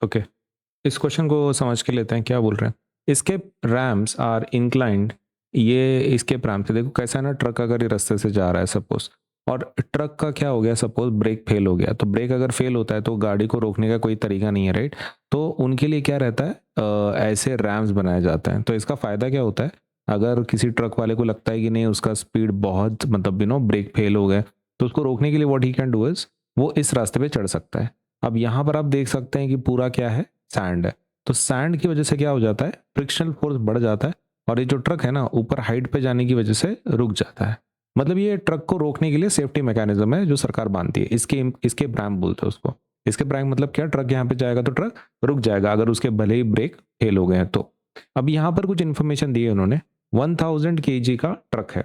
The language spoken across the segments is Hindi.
ओके, इस क्वेश्चन को समझ के लेते हैं, क्या बोल रहे हैं। इसके रैम्स आर इंक्लाइंड, ये इसके रैम से देखो कैसा है ना, ट्रक अगर ये रास्ते से जा रहा है सपोज, और ट्रक का क्या हो गया, सपोज ब्रेक फेल हो गया, तो ब्रेक अगर फेल होता है तो गाड़ी को रोकने का कोई तरीका नहीं है, राइट। तो उनके लिए क्या रहता है, ऐसे रैम्स बनाए जाते हैं। तो इसका फ़ायदा क्या होता है, अगर किसी ट्रक वाले को लगता है कि नहीं उसका स्पीड बहुत, मतलब ब्रेक फेल हो गए, तो उसको रोकने के लिए what he can do is, वो इस रास्ते पे चढ़ सकता है। अब यहाँ पर आप देख सकते हैं कि पूरा क्या है, सैंड है। तो सैंड की वजह से क्या हो जाता है, फ्रिक्शनल फोर्स बढ़ जाता है, और ये जो ट्रक है ना ऊपर हाइट पे जाने की वजह से रुक जाता है। मतलब ये ट्रक को रोकने के लिए सेफ्टी मैकेनिज्म है जो सरकार बांधती है। इसके इसके ब्रैम बोलते हैं उसको। इसके ब्रैम मतलब क्या, ट्रक यहाँ पे जाएगा तो ट्रक रुक जाएगा अगर उसके भले ही ब्रेक फेल हो गए हैं तो। अब यहाँ पर कुछ इन्फॉर्मेशन दी है उन्होंने। 1000 kg का ट्रक है,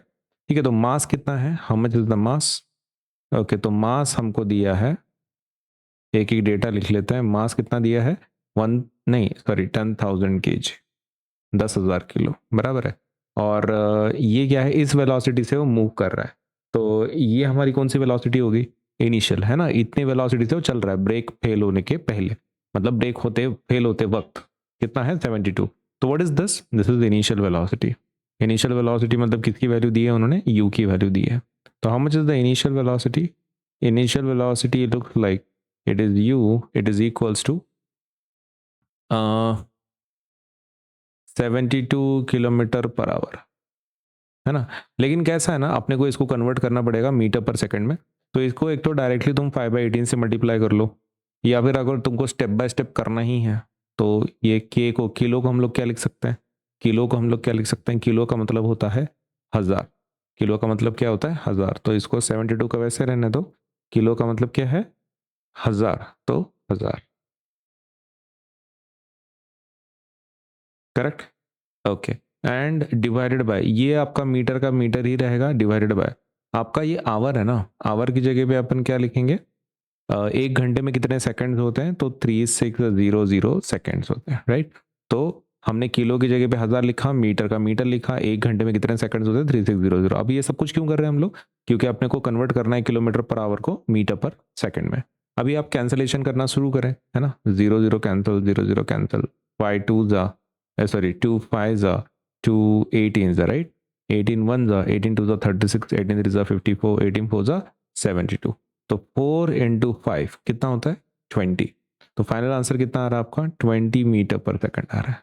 ठीक है। तो मास कितना है, how much is the mass. Okay, तो मास हमको दिया है, एक एक डेटा लिख लेते हैं। मास कितना दिया है, वन नहीं सॉरी 10,000 kg, 10,000 किलो बराबर है। और ये क्या है, इस वेलोसिटी से वो मूव कर रहा है। तो ये हमारी कौन सी वेलोसिटी होगी, इनिशियल है ना। इतने वेलोसिटी से वो चल रहा है ब्रेक फेल होने के पहले, मतलब ब्रेक होते फेल होते वक्त कितना है 72। तो what is this, this is initial velocity. Initial velocity मतलब किसकी वैल्यू दी है उन्होंने, यू की वैल्यू दी है। तो how much is the initial velocity, initial velocity looks like it is u, it is equals to 72 km/h, है ना। लेकिन कैसा है ना, अपने को इसको कन्वर्ट करना पड़ेगा मीटर पर सेकंड में। तो इसको एक तो डायरेक्टली तुम 5/18 से मल्टीप्लाई कर लो, या फिर अगर तुमको स्टेप बाय स्टेप करना ही है तो ये के को, किलो को हम लोग क्या लिख सकते हैं, किलो को हम लोग क्या लिख सकते हैं, किलो का मतलब होता है 1000। किलो का मतलब क्या होता है 1000, तो इसको 72 का वैसे रहने दो, किलो का मतलब क्या है 1000, तो 1000, correct. Okay, and divided by, ये आपका मीटर का मीटर ही रहेगा, डिवाइडेड बाय आपका ये आवर है ना। आवर की जगह पे अपन क्या लिखेंगे, एक घंटे में कितने सेकंड्स होते हैं, तो 3600 सेकंड्स होते हैं, राइट। तो हमने किलो की जगह पे 1000 लिखा, मीटर का मीटर लिखा, एक घंटे में कितने सेकंड्स होते हैं 3600। अब ये सब कुछ क्यों कर रहे हैं हम लोग, क्योंकि अपने को कन्वर्ट करना है किलोमीटर पर आवर को मीटर पर सेकंड में। अभी आप कैंसलेशन करना शुरू करें, है ना, 00 कैंसिल, 00 कैंसिल, 5 2 जा सॉरी 2 5 जा, 2 18 जा, राइट। 18 1 जा, 18 2 जा 36, 18 3 जा 54, 18 4 जा 72। तो 4 इंटू 5 कितना होता है 20। तो फाइनल आंसर कितना आ रहा है आपका 20 मीटर पर सेकंड आ रहा है।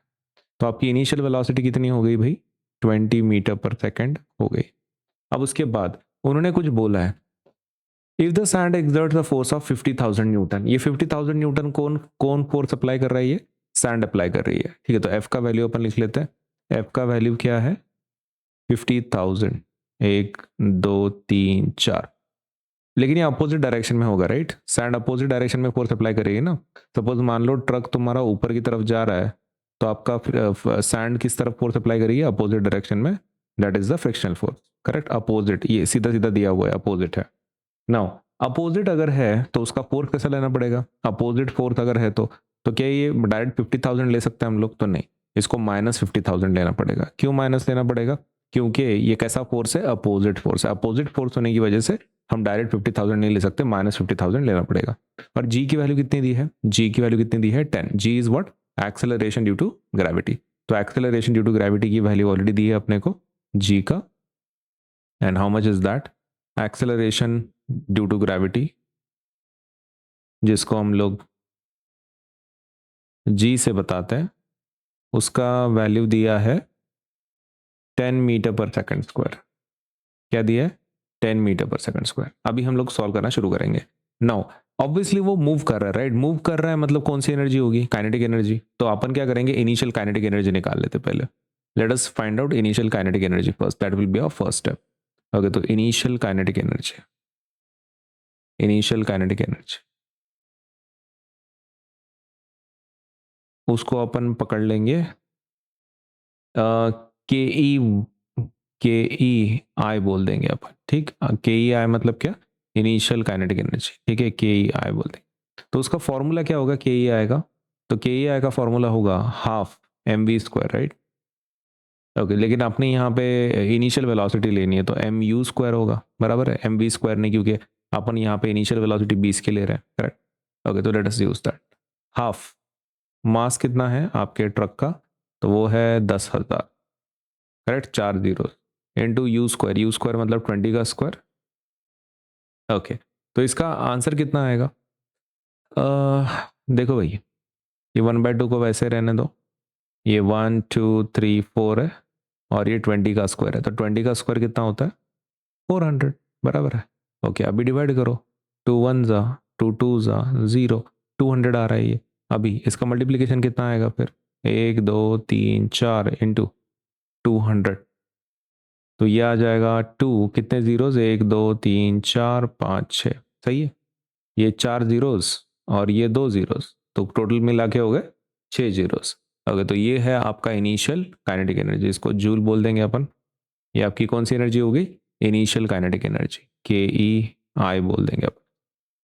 तो आपकी इनिशियल वेलोसिटी कितनी हो गई भाई, 20 मीटर पर सेकंड हो गई। अब उसके बाद उन्होंने कुछ बोला है, if the sand exerts the force of 50,000 Newton. ये 50,000 न्यूटन कौन कौन फोर्स अप्लाई कर रहा है, ये सैंड अप्लाई कर रही है, ठीक है। तो एफ का वैल्यू अपन लिख लेते हैं। एफ का वैल्यू क्या है 50,000, 1 2 3 4। लेकिन ये अपोजिट डायरेक्शन में होगा, राइट। सैंड अपोजिट डायरेक्शन में फोर्स अप्लाई करेगी ना। सपोज मान लो ट्रक तुम्हारा ऊपर की तरफ जा रहा है, तो आपका सैंड किस तरफ फोर्स अप्लाई करेगी, अपोजिट डायरेक्शन में। That is the frictional force, correct. Opposite, ये सीधा सीधा दिया हुआ है, अपोजिट है। नाउ अपोजिट अगर है तो उसका फोर्स कैसा लेना पड़ेगा, अपोजिट फोर्स अगर है तो क्या ये डायरेक्ट 50,000 ले सकते हैं हम लोग, तो नहीं, इसको -50,000 लेना पड़ेगा। क्यों माइनस लेना पड़ेगा, क्योंकि ये कैसा फोर्स है, अपोजिट फोर्स है। अपोजिट फोर्स होने की वजह से हम डायरेक्ट 50,000 नहीं ले सकते, -50,000 लेना पड़ेगा। और जी की वैल्यू कितनी दी है, जी की वैल्यू कितनी दी है 10। G is what, acceleration due to gravity. तो एक्सेलरेशन ड्यू टू ग्रेविटी की वैल्यू ऑलरेडी दी है अपने को, जी का। And how much is that, acceleration due to gravity, जिसको हम लोग जी से बताते हैं, उसका वैल्यू दिया है 10 मीटर पर सेकंड स्क्वायर। क्या दिया है 10 मीटर पर सेकंड स्क्वायर। अभी हम लोग सॉल्व करना शुरू करेंगे। नाउ ऑब्वियसली वो मूव कर रहा है, राइट। मूव कर रहा है मतलब कौन सी एनर्जी होगी, काइनेटिक एनर्जी। तो अपन क्या करेंगे, इनिशियल काइनेटिक एनर्जी निकाल लेते पहले। Let us find out initial kinetic energy first, that will be our first step. Okay, तो initial kinetic energy, initial kinetic energy उसको अपन पकड़ लेंगे के ई, के ई आई बोल देंगे अपन, ठीक। के ई आई मतलब क्या, इनिशियल काइनेटिक एनर्जी, ठीक है, के ई आई बोल देंगे। तो उसका फॉर्मूला क्या होगा के ई आई का, तो के ई आई का फॉर्मूला होगा half m v square, right. Okay, लेकिन आपने यहाँ पे इनिशियल वेलोसिटी लेनी है तो एम यू स्क्वायर होगा, बराबर है, एम वी स्क्वायर नहीं, क्योंकि अपन यहाँ पे इनिशियल वेलोसिटी 20 के ले रहे हैं, करेक्ट। ओके, तो let us use that half मास कितना है आपके ट्रक का, तो वो है 10,000, correct, 4 zero into you square मतलब 20 का स्क्वायर। ओके, तो इसका आंसर कितना आएगा? देखो भाई, ये 1/2 को वैसे रहने दो, ये 1 2 3 4 है, और ये 20 का स्क्वायर है, तो 20 का स्क्वायर कितना होता है? 400, बराबर है। ओके, अभी डिवाइड करो, 2 1 जा, 2 2 जा, 0, 200 आ रहा है ये। अभी इसका मल्टीप्लिकेशन कितना आएगा फिर? 1 2 3 4 इंटू 200, तो ये आ जाएगा 2, कितने जीरोज, 1 2 3 4 5 6, सही है। ये 4 जीरोज और ये 2 जीरोज, तो टोटल मिला के हो गए 6 जीरोज। ओके, तो ये है आपका इनिशियल काइनेटिक एनर्जी, इसको जूल बोल देंगे अपन। ये आपकी कौन सी एनर्जी होगी? इनिशियल काइनेटिक एनर्जी, KEI बोल देंगे अपन।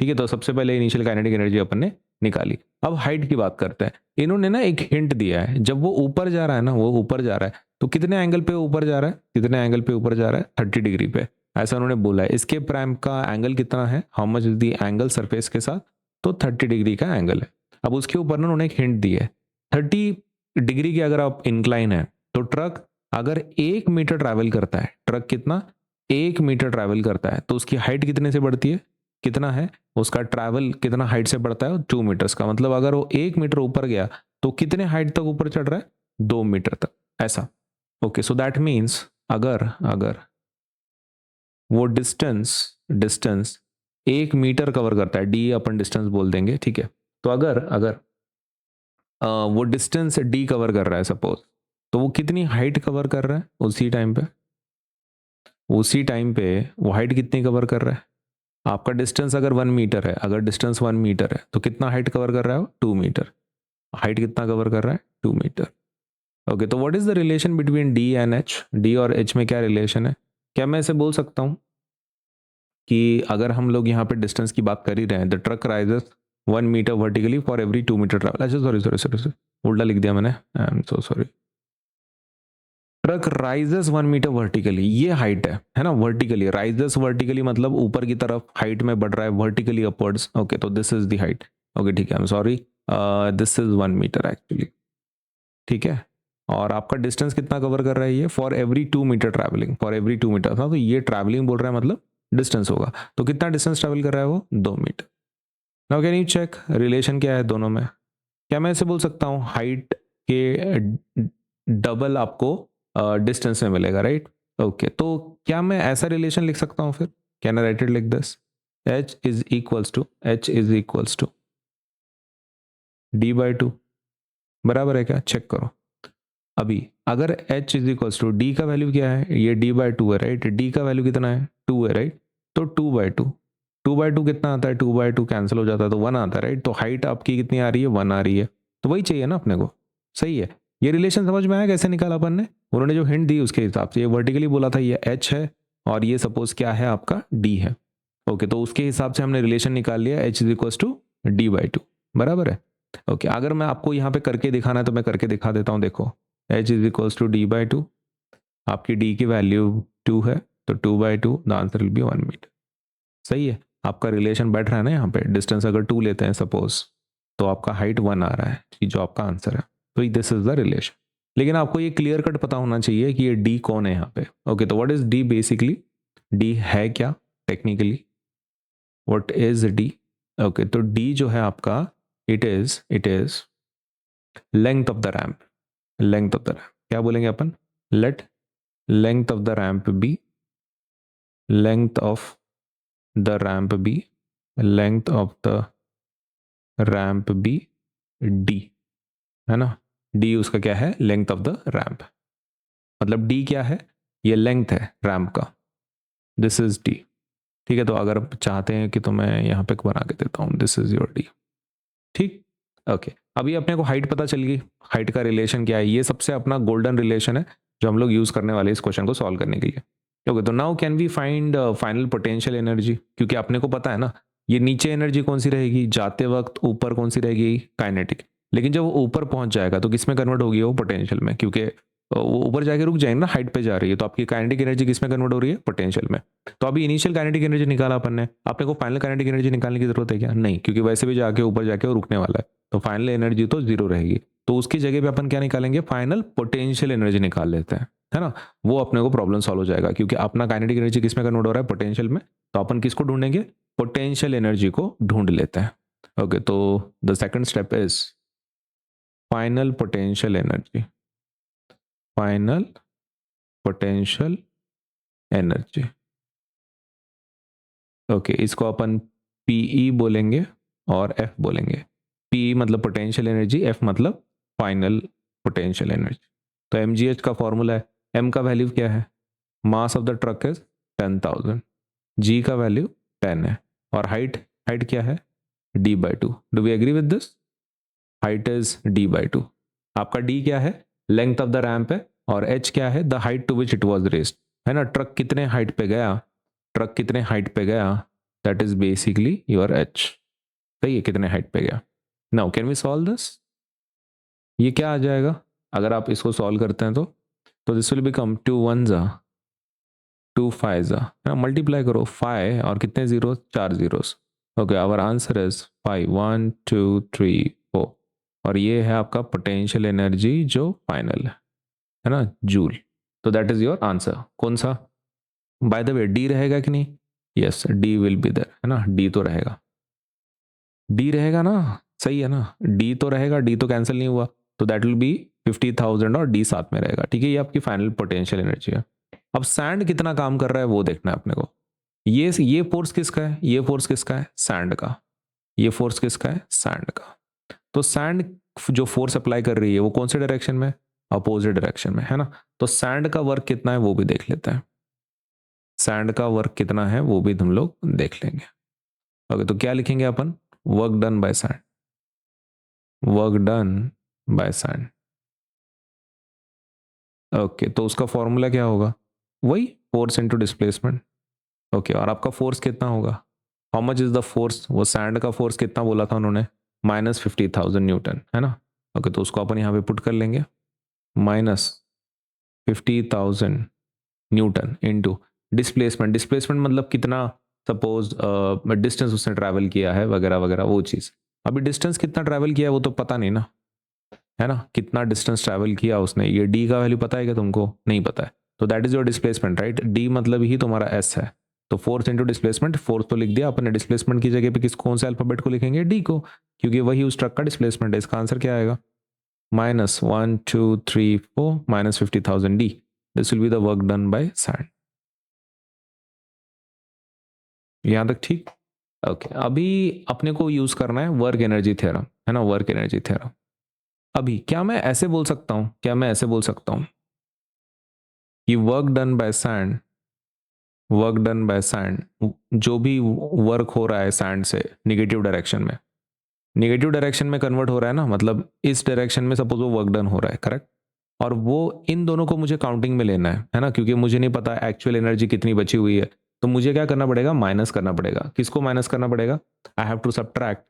ठीक है, तो सबसे पहले इनिशियल काइनेटिक एनर्जी अपन ने निकाली। अब हाइट की बात करते हैं। इन्होंने ना एक हिंट दिया है, जब वो ऊपर जा रहा है ना, वो ऊपर जा रहा है तो कितने एंगल पे ऊपर जा रहा है? कितने एंगल पे ऊपर जा रहा है? 30 डिग्री पे, ऐसा उन्होंने बोला है। इसके प्राइम का एंगल कितना है, how much is the angle surface के साथ, तो 30 डिग्री का एंगल है। अब उसके ऊपर ना उन्होंने एक हिंट दी है, 30 डिग्री की अगर आप इंक्लाइन है, तो ट्रक अगर 1 मीटर ट्रैवल करता है, ट्रक कितना, 1 मीटर ट्रैवल करता है, तो उसकी हाइट कितने से बढ़ती है? कितना है उसका ट्रैवल, कितना हाइट से बढ़ता है? 2 मीटर्स का, मतलब अगर वो 1 मीटर ऊपर गया तो कितने हाइट तक ऊपर चढ़ रहा है? 2 मीटर तक, ऐसा। ओके, सो दैट मीन्स अगर अगर वो डिस्टेंस डिस्टेंस 1 मीटर कवर करता है, डी अपन डिस्टेंस बोल देंगे, ठीक है। तो अगर अगर वो डिस्टेंस डी कवर कर रहा है सपोज, तो वो कितनी हाइट कवर कर रहा है उसी टाइम पे? उसी टाइम पे वो हाइट कितनी कवर कर रहा है? आपका डिस्टेंस अगर 1 मीटर है, अगर डिस्टेंस 1 मीटर है, तो कितना हाइट कवर कर रहा है वो? 2 मीटर। हाइट कितना कवर कर रहा है? 2 मीटर। ओके, तो what is the relation between D and H? D और एच में क्या रिलेशन है? क्या मैं ऐसे बोल सकता हूँ कि अगर हम लोग यहाँ पे डिस्टेंस की बात कर ही रहे हैं, the truck rises 1 metre vertically for every 2 metre travel. अच्छा, सॉरी सॉरी सॉरी सॉरी, उल्टा लिख दिया मैंने, I am so sorry. Truck rises 1 metre vertically, ये हाइट है ना, वर्टिकली राइजेस, वर्टिकली मतलब ऊपर की तरफ हाइट में बढ़ रहा है, वर्टिकली अपवर्ड्स। ओके, तो this is the height. Okay, ठीक है, I am sorry, this is 1 metre actually, ठीक है। और आपका डिस्टेंस कितना कवर कर रहा है ये? For every 2 metre travelling, for every 2 metre था, तो ये ट्रैवलिंग बोल रहा है, मतलब डिस्टेंस होगा। तो कितना डिस्टेंस ट्रैवल कर रहा है वो? 2 metre. Now can you check relation क्या है दोनों में? क्या मैं ऐसे बोल सकता हूँ हाइट के डबल आपको डिस्टेंस में मिलेगा, राइट? ओके, तो क्या मैं ऐसा रिलेशन लिख सकता हूँ फिर? Can I write it like this? H is equals to D/2, बराबर है क्या? चेक करो। अभी अगर H is equals to D, का वैल्यू क्या है? ये D/2 है, राइट? डी का वैल्यू कितना है? 2 है, राइट? तो 2/2, 2/2 कितना आता है? 2/2 कैंसिल हो जाता है तो 1 आता है, राइट? तो हाइट आपकी कितनी आ रही है? 1 आ रही है, तो वही चाहिए ना अपने को, सही है। ये रिलेशन समझ में आया कैसे निकाला अपन ने? उन्होंने जो हिंट दी उसके हिसाब से, ये वर्टिकली बोला था ये H है, और ये सपोज क्या है आपका? D है। ओके, तो उसके हिसाब से हमने रिलेशन निकाल लिया, H is equals to D/2, बराबर है। ओके, अगर मैं आपको यहाँ पे करके दिखाना है तो मैं करके दिखा देता हूँ, देखो। H is equals to D/2, आपकी D की वैल्यू 2 है, तो 2/2, the answer will be 1 metre, सही है। आपका रिलेशन बैठ रहा है ना यहाँ पे, डिस्टेंस अगर 2 लेते हैं सपोज, तो आपका हाइट 1 आ रहा है, जो आपका आंसर है। तो दिस इज द रिलेशन। लेकिन आपको ये क्लियर कट पता होना चाहिए कि ये डी कौन है यहाँ पे। ओके, तो what is D basically? D है क्या technically? What is D? Okay, तो डी जो है आपका, it is length of the ramp. Length of the ramp क्या बोलेंगे अपन? Let length of the ramp be, length of the ramp be, length of the ramp be D, है ना? डी उसका क्या है? Length of the ramp. मतलब डी क्या है? ये लेंथ है रैम्प का, दिस इज डी। ठीक है, तो अगर आप चाहते हैं कि तो मैं यहाँ पे बना के देता हूँ, दिस इज योर डी, ठीक। ओके, अभी अपने को हाइट पता चल गई, हाइट का रिलेशन क्या है, ये सबसे अपना गोल्डन रिलेशन है जो हम लोग यूज करने वाले इस क्वेश्चन को सॉल्व करने के लिए। ओके, तो now can we find final potential energy? क्योंकि अपने को पता है ना, ये नीचे एनर्जी कौन सी रहेगी जाते वक्त, ऊपर कौन सी रहेगी? काइनेटिक। लेकिन जब वो ऊपर पहुंच जाएगा तो किस में कन्वर्ट होगी? वो पोटेंशियल में, क्योंकि वो ऊपर जाके रुक जाएंगे ना, हाइट पे जा रही है, तो आपकी काइनेटिक एनर्जी किस में कन्वर्ट हो रही है? पोटेंशियल में। तो अभी इनिशियल काइनेटिक एनर्जी निकाला अपन ने, आपने को फाइनल काइनेटिक एनर्जी निकालने की जरूरत है क्या? नहीं, क्योंकि वैसे भी जाके ऊपर जाके वो रुकने वाला है, तो फाइनल एनर्जी तो जीरो रहेगी। तो उसकी जगह पे अपन क्या निकालेंगे? फाइनल पोटेंशियल एनर्जी निकाल लेते हैं, है ना। वो अपने को प्रॉब्लम सॉल्व हो जाएगा, क्योंकि अपना काइनेटिक एनर्जी किस में कन्वर्ट हो रहा है? पोटेंशियल में। तो अपन किसको ढूंढेंगे? पोटेंशियल एनर्जी को ढूंढ लेते हैं। ओके, तो the second step is final potential energy. Final potential energy. Okay, इसको अपन पीई बोलेंगे और एफ बोलेंगे। पीई मतलब पोटेंशियल एनर्जी, एफ मतलब फाइनल पोटेंशियल एनर्जी। तो एमजीएच का फॉर्मूला है, एम का वैल्यू क्या है? Mass of the truck is 10,000, जी का वैल्यू 10 है, और हाइट, हाइट क्या है? d/2। Do we agree with this? Height is d/2। आपका d क्या है? लेंथ ऑफ द रैंप है, और h क्या है? The height to which it was raised, है ना। ट्रक कितने हाइट पे गया, ट्रक कितने हाइट पे गया, that is basically your h। सही है, कितने हाइट पे गया। Now can we solve this? ये क्या आ जाएगा अगर आप इसको सॉल्व करते हैं? तो दिस विल बिकम 2 1 2 5 ना, मल्टीप्लाई करो 5 और कितने zero? 4 zeros. Okay, our answer is 5 1 2 3 4, और ये है आपका पोटेंशियल एनर्जी जो फाइनल है ना, जूल। तो दैट इज योर आंसर। कौन सा? बाय द वे, डी रहेगा कि नहीं? Yes, D will be there, है ना, डी तो रहेगा, डी रहेगा ना। सही है ना, डी तो रहेगा, डी तो कैंसिल नहीं हुआ, तो दैट विल बी 50,000 और डी साथ में रहेगा। ठीक है, ये आपकी फाइनल पोटेंशियल एनर्जी है। अब सैंड कितना काम कर रहा है वो देखना है अपने को। ये फोर्स किसका है? ये फोर्स किसका है? सैंड का। ये फोर्स किसका है? सैंड का। तो सैंड जो फोर्स अप्लाई कर रही है वो कौन से डायरेक्शन में? अपोजिट डायरेक्शन में, है ना। तो सैंड का वर्क कितना है वो भी देख लेते हैं। सैंड का वर्क कितना है वो भी हम लोग देख लेंगे। ओके, तो क्या लिखेंगे अपन? Work done by sand. Work done by sand. Okay, तो उसका फॉर्मूला क्या होगा? वही फोर्स इनटू डिस्प्लेसमेंट। ओके, और आपका फोर्स कितना होगा? How much is the force? वो सैंड का फोर्स कितना बोला था उन्होंने? -50,000 न्यूटन, है ना। ओके, तो उसको अपन यहाँ पे पुट कर लेंगे, -50,000 न्यूटन इंटू डिस्प्लेसमेंट। डिस्प्लेसमेंट मतलब कितना, सपोज डिस्टेंस उसने ट्रैवल किया है वगैरह वगैरह वो चीज़। अभी डिस्टेंस कितना ट्रैवल किया है वो तो पता नहीं ना, है ना। कितना डिस्टेंस ट्रैवल किया उसने, ये डी का वैल्यू पता है क्या तुमको? नहीं पता है, तो that is your displacement, right. D मतलब ही तुम्हारा एस है। तो फोर्स इंटू डिस्प्लेसमेंट, फोर्स तो लिख दिया अपने, डिस्प्लेसमेंट की जगह पे किस कौन से अल्फाबेट को लिखेंगे? डी को, क्योंकि वही उस ट्रक का डिस्प्लेसमेंट है। इसका आंसर क्या आएगा? -1 2 3 4 -50,000 D. This will be the work done by sand. यहाँ तक ठीक? ओके, अभी अपने को यूज करना है वर्क एनर्जी थ्योरम, है ना, वर्क एनर्जी थ्योरम। अभी क्या मैं ऐसे बोल सकता हूं, क्या मैं ऐसे बोल सकता हूं कि work done by sand, work done by sand, जो भी वर्क हो रहा है सैंड से निगेटिव डायरेक्शन में, निगेटिव डायरेक्शन में कन्वर्ट हो रहा है ना, मतलब इस डायरेक्शन में सपोज वो वर्क डन हो रहा है, करेक्ट। और वो इन दोनों को मुझे काउंटिंग में लेना है ना, क्योंकि मुझे नहीं पता एक्चुअल एनर्जी कितनी बची हुई है। तो मुझे क्या करना पड़ेगा? माइनस करना पड़ेगा। किसको माइनस करना पड़ेगा? I have to subtract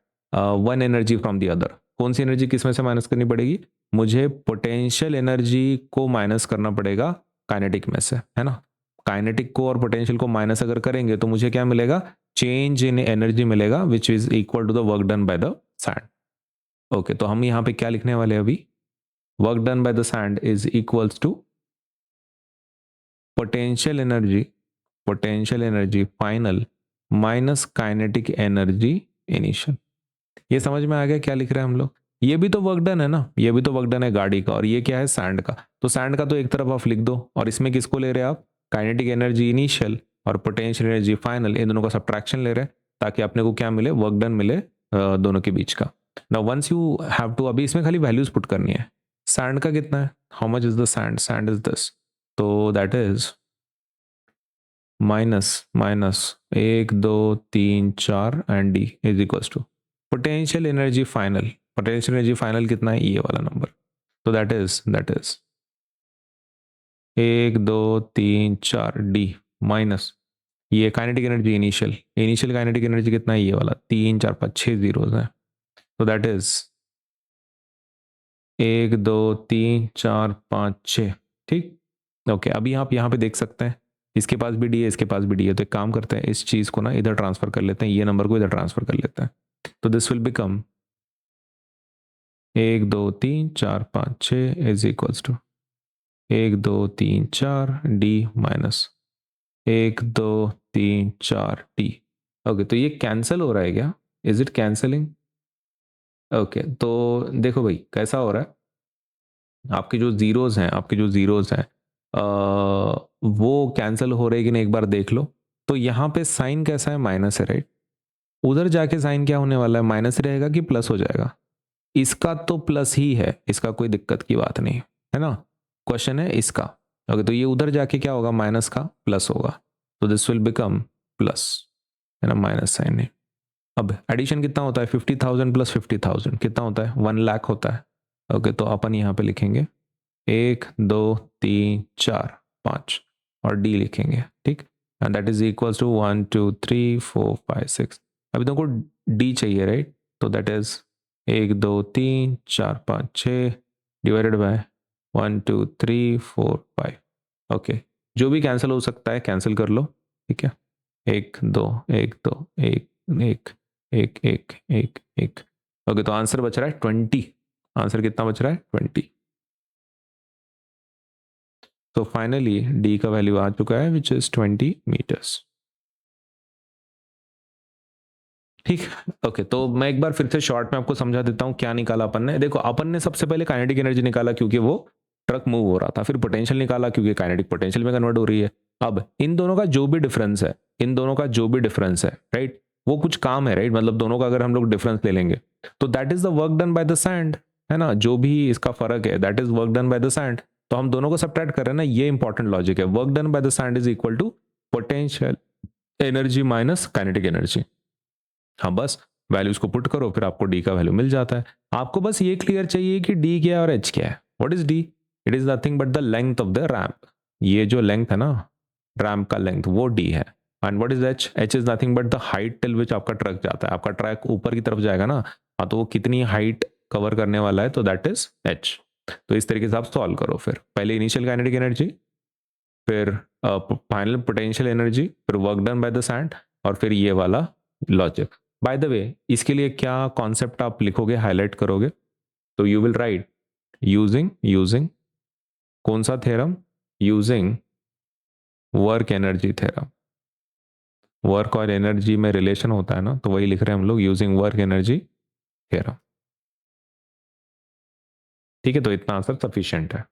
one energy from the other. कौन सी एनर्जी किस में से माइनस करनी पड़ेगी? मुझे पोटेंशियल एनर्जी को माइनस करना पड़ेगा काइनेटिक में से, है ना। काइनेटिक को और पोटेंशियल को माइनस अगर करेंगे तो मुझे क्या मिलेगा? चेंज इन एनर्जी मिलेगा, which is equal to the work done by the sand. Okay, तो हम यहाँ पे क्या लिखने वाले हैं अभी? Work done by the sand is equals to potential energy, potential energy final minus kinetic energy initial. ये समझ में आ गया क्या लिख रहे हैं हम लोग? ये भी तो वर्क डन है ना, ये भी तो वर्क डन है गाड़ी का, और ये क्या है? सैंड का। तो सैंड का तो एक तरफ आप लिख दो, और इसमें किसको ले रहे हैं आप? काइनेटिक एनर्जी इनिशियल और पोटेंशियल एनर्जी फाइनल, इन दोनों का सब्ट्रैक्शन ले रहे हैं, ताकि अपने को क्या मिले? वर्क डन मिले दोनों के बीच का। Now once you have to, अभी इसमें खाली वैल्यूज पुट करनी है। सैंड का कितना है? How much is the sand? Sand is this, तो that is minus minus 1 2 3 4 and D is equals to potential energy final. Potential energy final कितना है? ये वाला नंबर। तो दैट इज 1 2 3 4 डी माइनस ये kinetic energy initial, initial kinetic energy कितना है? ये वाला 3 4 5 6 जीरोस है। तो दैट इज 1 2 3 4 5 6, ठीक, ओके। अभी आप यहाँ पे देख सकते हैं इसके पास भी डी है, इसके पास भी डी है, तो एक काम करते हैं, इस चीज़ को ना इधर ट्रांसफर कर लेते हैं, ये नंबर को इधर ट्रांसफर कर लेते हैं। तो this will become 1 2 3 4 5 6 is equals to 1 2 3 4 D minus 1 2 3 4 D. Okay, तो ये कैंसिल हो रहा है क्या? Is it cancelling? ओके, तो देखो भाई कैसा हो रहा है, आपके जो जीरोज हैं, आपके जो जीरोज हैं वो कैंसिल हो रहे कि नहीं एक बार देख लो। तो यहाँ पे साइन कैसा है? माइनस है, राइट? उधर जाके साइन क्या होने वाला है? माइनस रहेगा कि प्लस हो जाएगा? इसका तो प्लस ही है, इसका कोई दिक्कत की बात नहीं है ना। क्वेश्चन है इसका। ओके, तो ये उधर जाके क्या होगा? माइनस का प्लस होगा, तो दिस विल बिकम प्लस, है ना, माइनस साइन नहीं। अब एडिशन कितना होता है? 50,000 प्लस 50,000 कितना होता है? 1 लाख होता है। ओके, तो अपन यहाँ पे लिखेंगे 1 2 3 4 5 और डी लिखेंगे, ठीक। And that is equals to 1 2 3 4 5 6। अभी तुमको डी चाहिए, राइट? तो that is 1 2 3 4 5 6 divided by 1 2 3 4 5। Okay, जो भी कैंसिल हो सकता है कैंसिल कर लो, ठीक है। 1 2 1 2 1 1 1 1 1 1। ओके, तो आंसर बच रहा है 20। आंसर कितना बच रहा है? 20। तो फाइनली डी का वैल्यू आ चुका है विच इज 20 मीटर्स। ठीक, ओके। तो मैं एक बार फिर से शॉर्ट में आपको समझा देता हूं क्या निकाला अपन ने। देखो, अपन ने सबसे पहले काइनेटिक एनर्जी निकाला क्योंकि वो ट्रक मूव हो रहा था, फिर पोटेंशियल निकाला क्योंकि काइनेटिक पोटेंशियल में कन्वर्ट हो रही है। अब इन दोनों का जो भी डिफरेंस है, इन दोनों का जो भी डिफरेंस है, राइट, वो कुछ काम है, राइट, मतलब दोनों का अगर हम लोग डिफरेंस ले लेंगे तो that is the work done by the sand, है ना। जो भी इसका फर्क है that is work done by the sand. तो हम दोनों को सब्ट्रैक्ट कर रहे हैं ना, ये इंपॉर्टेंट लॉजिक है। Work done by the sand is equal to potential energy minus kinetic energy. हाँ, बस वैल्यूज को पुट करो, फिर आपको डी का वैल्यू मिल जाता है। आपको बस ये क्लियर चाहिए कि डी क्या है और एच क्या है। What is D? It is nothing but the length of the ramp. ये जो लेंथ है ना, रैम्प का लेंथ, वो डी है। And what is H? H is nothing but the height till which आपका ट्रक जाता है। आपका ट्रक ऊपर की तरफ जाएगा ना, हाँ, तो वो कितनी हाइट कवर करने वाला है, तो दैट इज एच। तो इस तरीके से आप सॉल्व करो। फिर पहले इनिशियल काइनेटिक एनर्जी, फिर फाइनल पोटेंशियल एनर्जी, फिर work done by the sand, और फिर ये वाला लॉजिक। बाय द वे, इसके लिए क्या कॉन्सेप्ट आप लिखोगे, हाईलाइट करोगे? तो you will write using using कौन सा theorem? Using work energy theorem. Work और एनर्जी में रिलेशन होता है ना, तो वही लिख रहे हैं हम लोग, यूजिंग वर्क एनर्जी थ्योरम। ठीक है, तो इतना आंसर सफिशिएंट है।